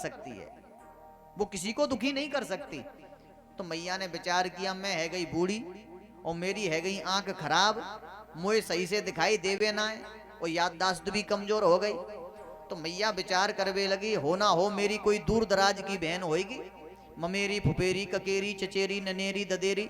सकती है, वो किसी को दुखी नहीं कर सकती। तो मैया ने विचार किया, मैं है गई बूढ़ी और मेरी है गई आंख खराब, मुझे सही से दिखाई देवे ना है और याददाश्त भी कमजोर हो गई। तो मैया विचार करवे लगी, हो ना हो मेरी कोई दूर दराज की बहन होगी, ममेरी फुफेरी ककेरी चचेरी ननेरी ददेरी।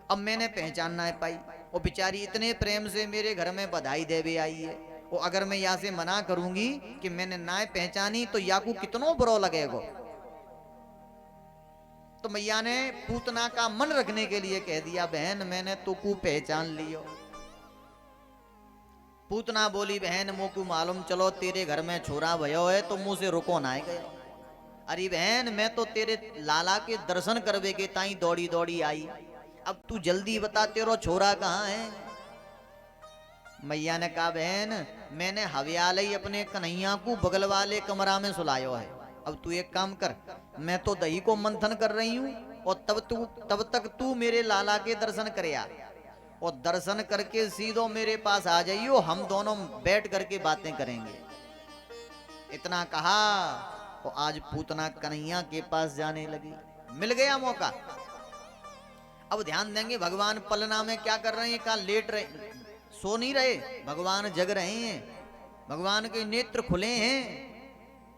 अब मैंने पहचानना है पाई, वो बेचारी इतने प्रेम से मेरे घर में बधाई देवे आई है, वो अगर मैं यहाँ से मना करूंगी कि मैंने ना पहचानी तो याकू कितनो बुरा लगेगा। तो मैया ने पूतना का मन रखने के लिए कह दिया, बहन मैंने तुकू पहचान लियो। पूतना बोली, बहन मोकू मालूम चलो तेरे घर में छोरा भयो है तो मुंह से रुको ना गया। अरे बहन मैं तो तेरे लाला के दर्शन करवे के ताई दौड़ी दौड़ी आई, अब तू जल्दी बता तेरो छोरा कहाँ है। मैया ने कहा, बहन मैंने हवियाली अपने कन्हैया को बगल वाले कमरा में सुलायो है, अब तू एक काम कर, मैं तो दही को मंथन कर रही हूँ और तब तक तू मेरे लाला के दर्शन करे आ, और दर्शन करके सीधो मेरे पास आ जाइयो, हम दोनों बैठ करके बातें करेंगे। इतना कहा तो आज पूतना कन्हैया के पास जाने लगी, मिल गया मौका। अब ध्यान देंगे भगवान पलना में क्या कर रहे हैं, कहा लेट रहे, सो नहीं रहे, भगवान जग रहे हैं, भगवान के नेत्र खुले हैं।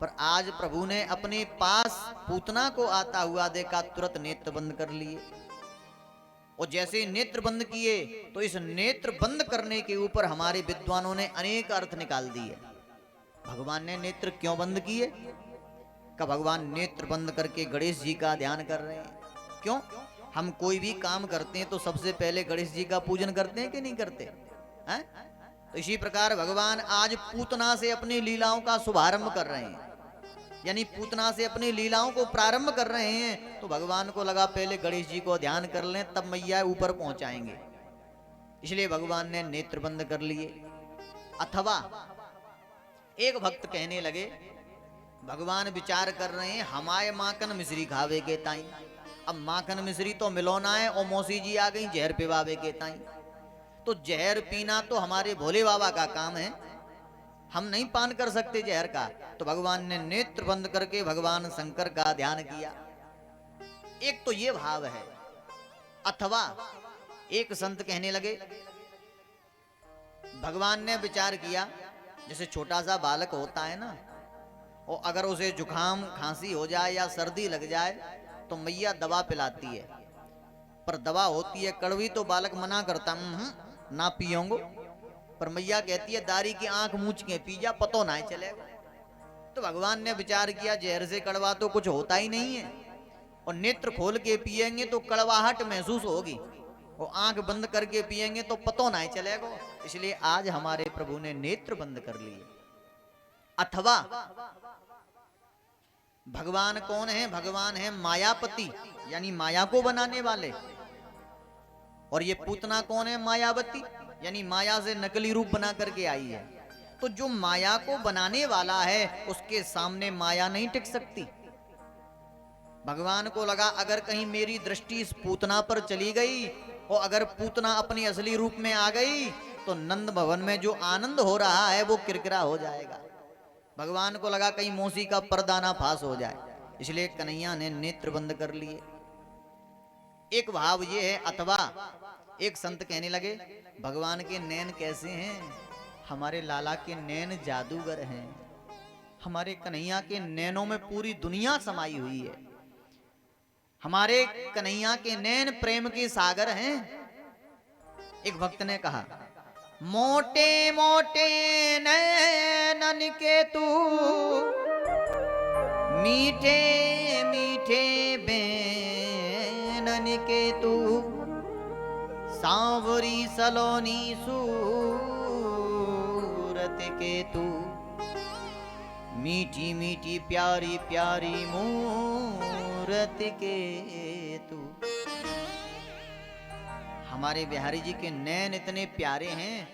पर आज प्रभु ने अपने पास पूतना को आता हुआ देखा, तुरंत नेत्र बंद कर लिए। और जैसे नेत्र बंद किए तो इस नेत्र बंद करने के ऊपर हमारे विद्वानों ने अनेक अर्थ निकाल दिए। भगवान ने नेत्र क्यों बंद किए, का भगवान नेत्र बंद करके गणेश जी का ध्यान कर रहे हैं। क्यों, हम कोई भी काम करते हैं तो सबसे पहले गणेश जी का पूजन करते हैं कि नहीं करते हैं? तो इसी प्रकार भगवान आज पूतना से अपनी लीलाओं का शुभारंभ कर रहे हैं, यानी पूतना से अपनी लीलाओं को प्रारंभ कर रहे हैं। तो भगवान को लगा पहले गणेश जी को ध्यान कर लें तब मैया ऊपर पहुंचाएंगे, इसलिए भगवान ने नेत्र बंद कर लिए। अथवा एक भक्त कहने लगे, भगवान विचार कर रहे हैं हमारे माखन मिश्री खावे के ताई, अब माखन मिश्री तो मिलोना है और मौसी जी आ गई जहर पिवावे के ताई, तो जहर पीना तो हमारे भोले बाबा का काम है, हम नहीं पान कर सकते जहर का। तो भगवान ने नेत्र बंद करके भगवान शंकर का ध्यान किया। एक तो ये भाव है। अथवा एक संत कहने लगे, भगवान ने विचार किया जैसे छोटा सा बालक होता है ना, और अगर उसे जुकाम खांसी हो जाए या सर्दी लग जाए तो मैया दवा पिलाती है, पर दवा होती है कड़वी तो बालक मना करता, ना पियोंगो, पर मैया कहती है दारी की आंख मूछ के पी जा, पतो ना चलेगा। तो भगवान ने विचार किया जहर से कड़वा तो कुछ होता ही नहीं है, और नेत्र खोल के पिएंगे तो कड़वाहट महसूस होगी, और आंख बंद करके पिएंगे तो पतो ना चलेगा, इसलिए आज हमारे प्रभु ने नेत्र बंद कर लिए। अथवा भगवान कौन है, भगवान है मायापति, यानी माया को बनाने वाले, और ये पूतना कौन है, मायावती, यानी माया से नकली रूप बना करके आई है। तो जो माया को बनाने वाला है उसके सामने माया नहीं टिक सकती। भगवान को लगा अगर कहीं मेरी दृष्टि इस पूतना पर चली गई और अगर पूतना अपनी असली रूप में आ गई तो नंद भवन में जो आनंद हो रहा है वो किरकिरा हो जाएगा। भगवान को लगा कहीं मौसी का पर्दा ना फास हो जाए, इसलिए कन्हैया ने नेत्र बंद कर लिए। एक भाव ये है। अथवा एक संत कहने लगे, भगवान के नैन कैसे हैं, हमारे लाला के नैन जादूगर हैं, हमारे कन्हैया के नैनों में पूरी दुनिया समाई हुई है, हमारे कन्हैया के नैन प्रेम के सागर हैं। एक भक्त ने कहा, मोटे मोटे नैनन के तू, मीठे मीठे बैनन के तू, सांवरी सलोनी सूरत के तू, मीठी मीठी प्यारी प्यारी मूरत के तू। हमारे बिहारी जी के नैन इतने प्यारे हैं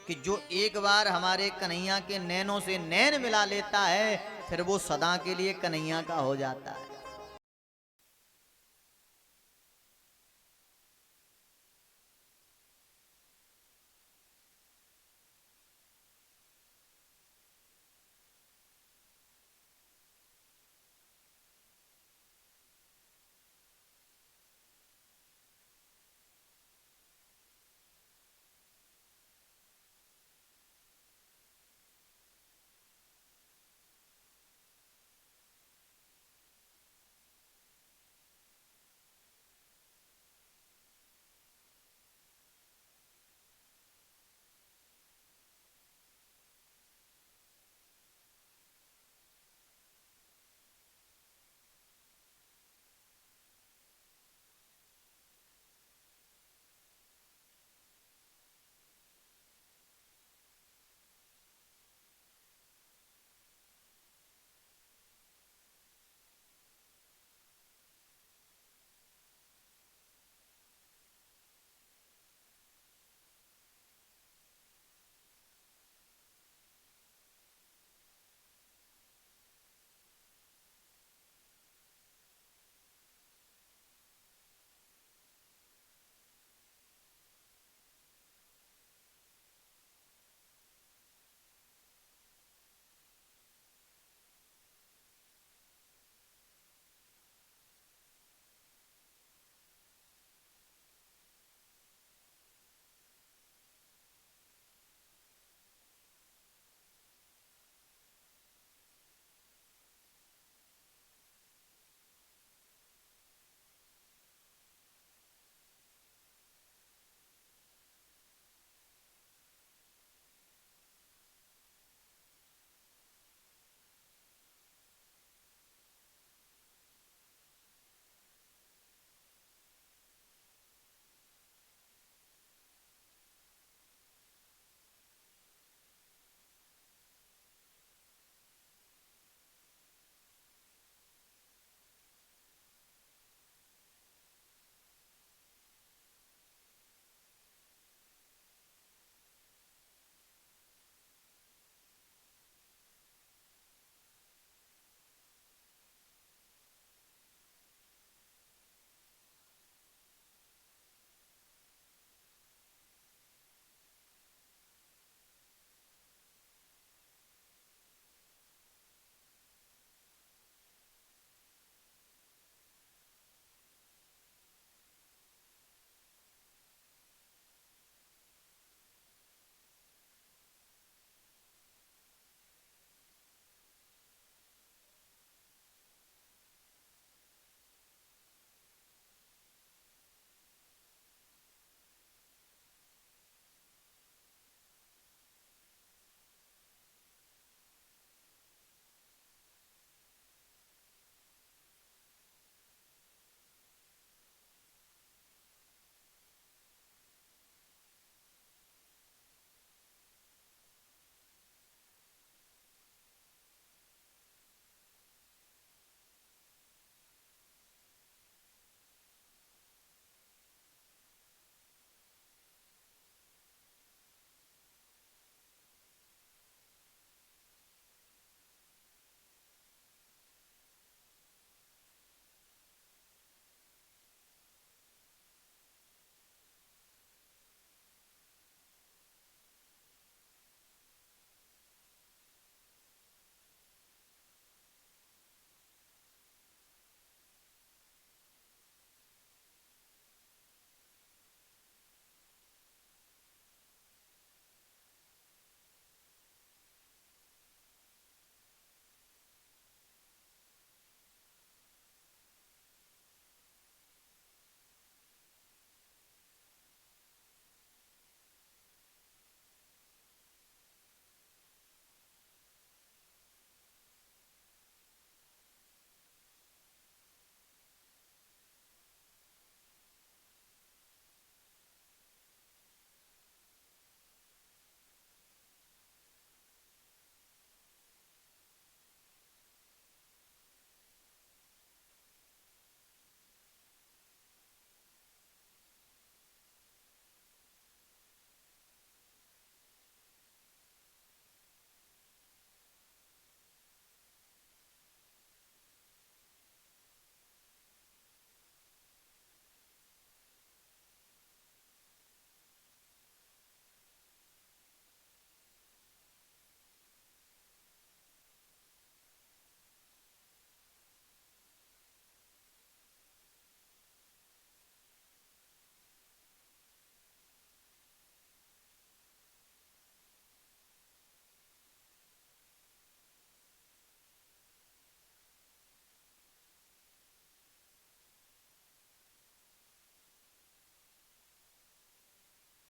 कि जो एक बार हमारे कन्हैया के नैनों से नैन मिला लेता है फिर वो सदा के लिए कन्हैया का हो जाता है।